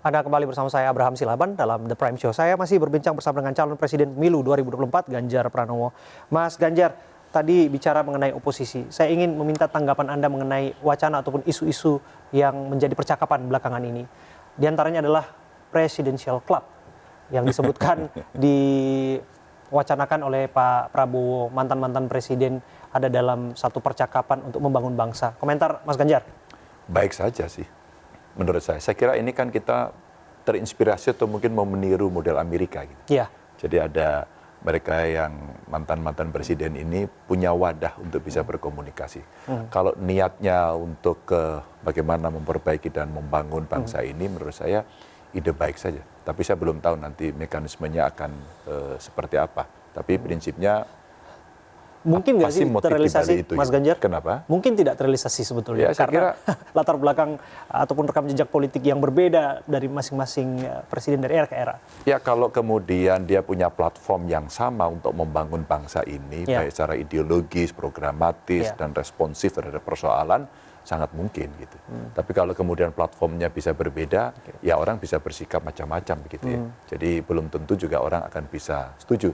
Anda kembali bersama saya Abraham Silaban dalam The Prime Show. Saya masih berbincang bersama dengan calon presiden pemilu 2024 Ganjar Pranowo. Mas Ganjar, tadi bicara mengenai oposisi. Saya ingin meminta tanggapan Anda mengenai wacana ataupun isu-isu yang menjadi percakapan belakangan ini. Di antaranya adalah Presidential Club yang disebutkan diwacanakan oleh Pak Prabowo, mantan-mantan presiden, ada dalam satu percakapan untuk membangun bangsa. Komentar Mas Ganjar? Baik saja sih. Menurut saya kira ini kan kita terinspirasi atau mungkin mau meniru model Amerika gitu. Iya. Jadi ada mereka yang mantan-mantan presiden ini punya wadah untuk bisa berkomunikasi. Kalau niatnya untuk bagaimana memperbaiki dan membangun bangsa ini, menurut saya ide baik saja. Tapi saya belum tahu nanti mekanismenya akan seperti apa. Tapi prinsipnya mungkin nggak sih terrealisasi, itu, Mas Ganjar? Kenapa? Mungkin tidak terrealisasi sebetulnya, Ya, saya karena kira latar belakang ataupun rekam jejak politik yang berbeda dari masing-masing presiden dari era ke era. Ya, kalau kemudian dia punya platform yang sama untuk membangun bangsa ini, baik secara ideologis, programatis, dan responsif terhadap persoalan, sangat mungkin gitu. Tapi kalau kemudian platformnya bisa berbeda, ya orang bisa bersikap macam-macam begitu ya. Jadi belum tentu juga orang akan bisa setuju.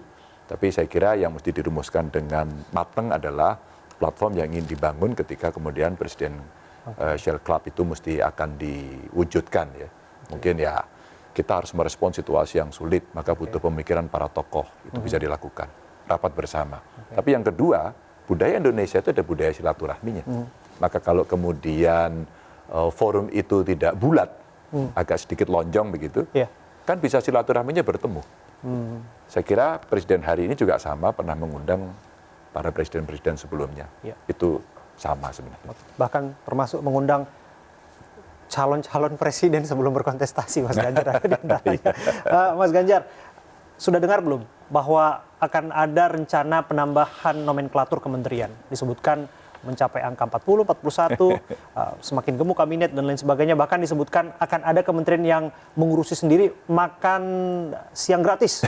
Tapi saya kira yang mesti dirumuskan dengan matang adalah platform yang ingin dibangun ketika kemudian Presidential Club itu mesti akan diwujudkan ya. Mungkin ya kita harus merespon situasi yang sulit, maka butuh pemikiran para tokoh, itu bisa dilakukan. Rapat bersama. Tapi yang kedua, budaya Indonesia itu ada budaya silaturahminya. Maka kalau kemudian forum itu tidak bulat, agak sedikit lonjong begitu, kan bisa silaturahminya bertemu. Saya kira presiden hari ini juga sama, pernah mengundang para presiden-presiden sebelumnya. Itu sama sebenarnya. Bahkan termasuk mengundang calon-calon presiden sebelum berkontestasi, Mas Ganjar. Mas Ganjar, sudah dengar belum bahwa akan ada rencana penambahan nomenklatur kementerian? Disebutkan mencapai angka 40, 41, semakin gemuk kabinet dan lain sebagainya. Bahkan disebutkan akan ada kementerian yang mengurusi sendiri makan siang gratis.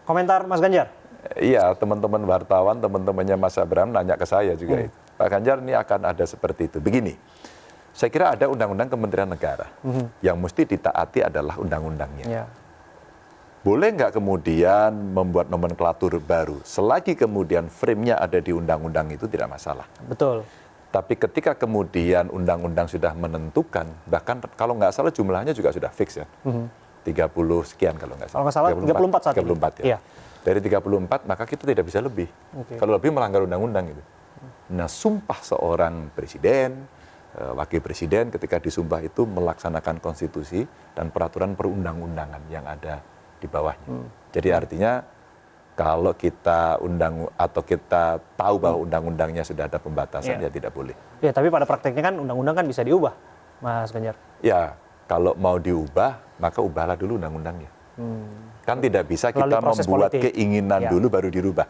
Komentar Mas Ganjar? Iya, teman-teman wartawan, teman-temannya Mas Abraham nanya ke saya juga itu. Pak Ganjar, ini akan ada seperti itu. Begini, saya kira ada undang-undang Kementerian Negara. Yang mesti ditaati adalah undang-undangnya. Boleh nggak kemudian membuat nomenklatur baru? Selagi kemudian frame-nya ada di undang-undang itu tidak masalah. Betul. Tapi ketika kemudian undang-undang sudah menentukan, bahkan kalau nggak salah jumlahnya juga sudah fix ya. 30 sekian kalau nggak salah. Kalau nggak salah 34 saat 34 ini. Ya. Dari 34 maka kita tidak bisa lebih. Kalau lebih melanggar undang-undang itu. Nah, sumpah seorang presiden, wakil presiden ketika disumpah itu melaksanakan konstitusi dan peraturan perundang-undangan yang ada di bawahnya. Jadi artinya kalau kita kita tahu bahwa undang-undangnya sudah ada pembatasan, ya tidak boleh. Ya, tapi pada prakteknya kan undang-undang kan bisa diubah, Mas Ganjar. Ya, kalau mau diubah, maka ubahlah dulu undang-undangnya. Kan tidak bisa kita membuat keinginan dulu baru dirubah.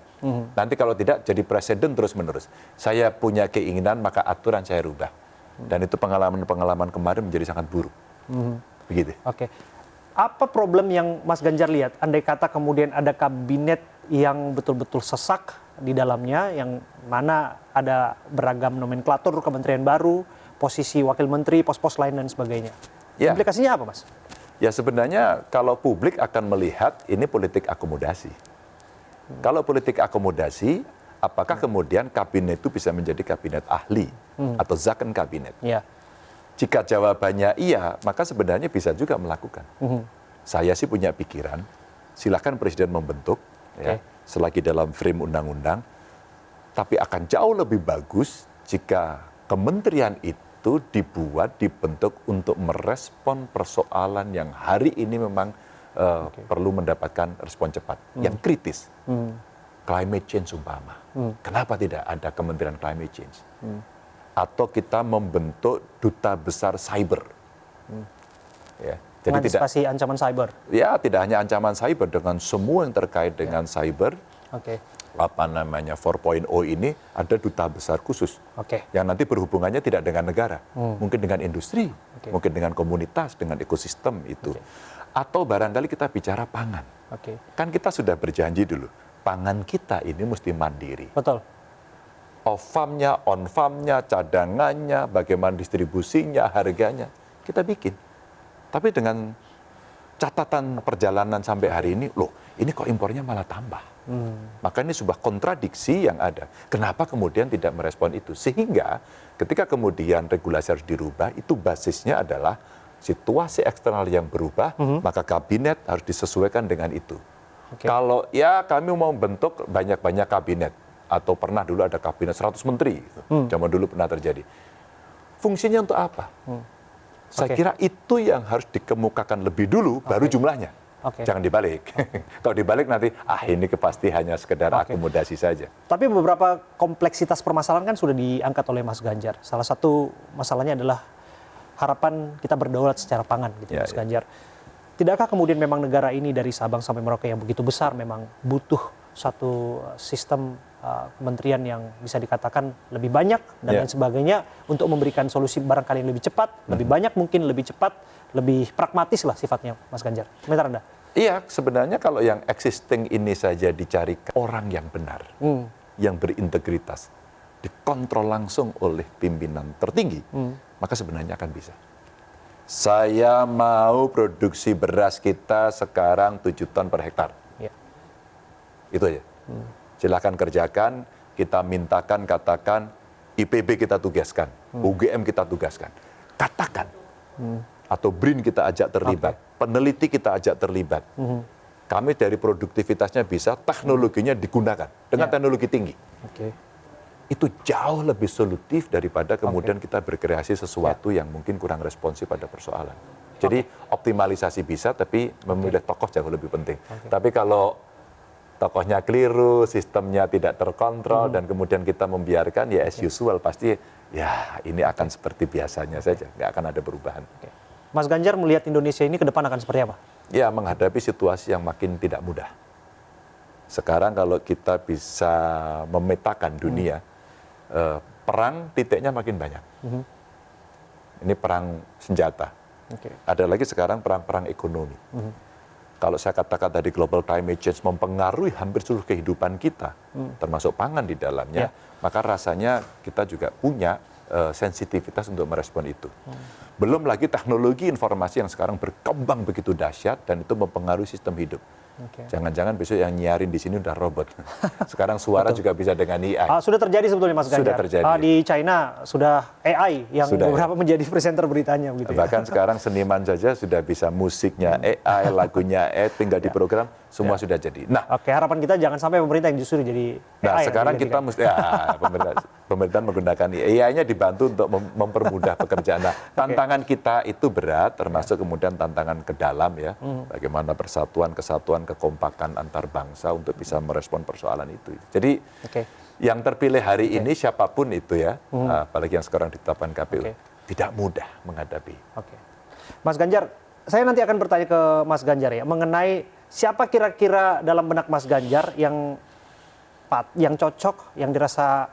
Nanti kalau tidak jadi presiden terus-menerus. Saya punya keinginan, maka aturan saya rubah. Dan itu pengalaman-pengalaman kemarin menjadi sangat buruk. Begitu. Oke. Apa problem yang Mas Ganjar lihat? Andai kata kemudian ada kabinet yang betul-betul sesak di dalamnya, yang mana ada beragam nomenklatur kementerian baru, posisi wakil menteri, pos-pos lain dan sebagainya. Implikasinya apa, Mas? Ya sebenarnya kalau publik akan melihat ini politik akomodasi. Kalau politik akomodasi, apakah kemudian kabinet itu bisa menjadi kabinet ahli atau zakon kabinet? Jika jawabannya iya, maka sebenarnya bisa juga melakukan. Saya sih punya pikiran, silakan presiden membentuk, ya, selagi dalam frame undang-undang, tapi akan jauh lebih bagus jika kementerian itu dibentuk untuk merespon persoalan yang hari ini memang perlu mendapatkan respon cepat, yang kritis. Climate change umpama. Kenapa tidak ada kementerian climate change? Atau kita membentuk duta besar cyber. Ya, jadi mengantisipasi ancaman cyber. Ya, tidak hanya ancaman cyber, dengan semua yang terkait dengan cyber. Apa namanya 4.0 ini ada duta besar khusus. Yang nanti berhubungannya tidak dengan negara, mungkin dengan industri, mungkin dengan komunitas, dengan ekosistem itu. Atau barangkali kita bicara pangan. Kan kita sudah berjanji dulu, pangan kita ini mesti mandiri. Betul. Off-farm-nya, on-farm-nya, cadangannya, bagaimana distribusinya, harganya, kita bikin. Tapi dengan catatan perjalanan sampai hari ini, loh ini kok impornya malah tambah. Maka ini sebuah kontradiksi yang ada. Kenapa kemudian tidak merespon itu? Sehingga ketika kemudian regulasi harus dirubah, itu basisnya adalah situasi eksternal yang berubah, maka kabinet harus disesuaikan dengan itu. Kalau ya kami mau bentuk banyak-banyak kabinet, atau pernah dulu ada kabinet 100 menteri, zaman dulu pernah terjadi. Fungsinya untuk apa? Saya kira itu yang harus dikemukakan lebih dulu, baru jumlahnya. Jangan dibalik. Kalau dibalik nanti, ini pasti hanya sekedar akomodasi saja. Tapi beberapa kompleksitas permasalahan kan sudah diangkat oleh Mas Ganjar. Salah satu masalahnya adalah harapan kita berdaulat secara pangan, gitu, Mas Ganjar. Tidakkah kemudian memang negara ini dari Sabang sampai Merauke yang begitu besar memang butuh satu sistem kementerian yang bisa dikatakan lebih banyak dan lain sebagainya untuk memberikan solusi barangkali yang lebih cepat, lebih banyak mungkin, lebih cepat, lebih pragmatis lah sifatnya, Mas Ganjar. Komentar Anda? Iya, sebenarnya kalau yang existing ini saja dicari orang yang benar, yang berintegritas, dikontrol langsung oleh pimpinan tertinggi, maka sebenarnya akan bisa. Saya mau produksi beras kita sekarang 7 ton per hektar. Itu aja. Silakan kerjakan, kita mintakan, katakan, IPB kita tugaskan, UGM kita tugaskan. Katakan. Atau BRIN kita ajak terlibat, peneliti kita ajak terlibat. Kami dari produktivitasnya bisa, teknologinya digunakan dengan teknologi tinggi. Itu jauh lebih solutif daripada kemudian kita berkreasi sesuatu yang mungkin kurang responsif pada persoalan. Jadi optimalisasi bisa, tapi memilih tokoh jauh lebih penting. Tapi kalau tokohnya keliru, sistemnya tidak terkontrol, dan kemudian kita membiarkan, ya as usual, pasti ya ini akan seperti biasanya saja, nggak akan ada perubahan. Mas Ganjar melihat Indonesia ini ke depan akan seperti apa? Ya, menghadapi situasi yang makin tidak mudah. Sekarang kalau kita bisa memetakan dunia, perang titiknya makin banyak. Ini perang senjata. Ada lagi sekarang perang-perang ekonomi. Kalau saya katakan tadi global climate change mempengaruhi hampir seluruh kehidupan kita, termasuk pangan di dalamnya, maka rasanya kita juga punya sensitivitas untuk merespon itu. Belum lagi teknologi informasi yang sekarang berkembang begitu dahsyat dan itu mempengaruhi sistem hidup. Jangan-jangan besok yang nyiarin di sini udah robot. Sekarang suara juga bisa dengan AI. Sudah terjadi sebetulnya Mas Ganjar. Sudah terjadi. Di China sudah AI yang beberapa menjadi presenter beritanya. Begitu bahkan sekarang seniman saja sudah bisa musiknya AI, lagunya AI, tinggal diprogram, semua sudah jadi. Nah, harapan kita jangan sampai pemerintah yang justru jadi AI. Nah, sekarang kita mesti, pemerintah menggunakan AI-nya dibantu untuk mempermudah pekerjaan. Nah, tantangan kita itu berat, termasuk kemudian tantangan ke dalam ya, bagaimana persatuan, kesatuan, kekompakan antar bangsa untuk bisa merespon persoalan itu. Jadi yang terpilih hari ini siapapun itu ya, apalagi yang sekarang ditetapkan KPU, tidak mudah menghadapi. Mas Ganjar, saya nanti akan bertanya ke Mas Ganjar ya, mengenai siapa kira-kira dalam benak Mas Ganjar yang cocok, yang dirasa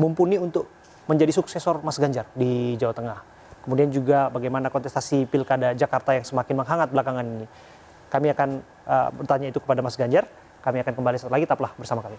mumpuni untuk menjadi suksesor Mas Ganjar di Jawa Tengah. Kemudian juga bagaimana kontestasi Pilkada Jakarta yang semakin menghangat belakangan ini. Kami akan bertanya itu kepada Mas Ganjar. Kami akan kembali setelah lagi, tetaplah bersama kami.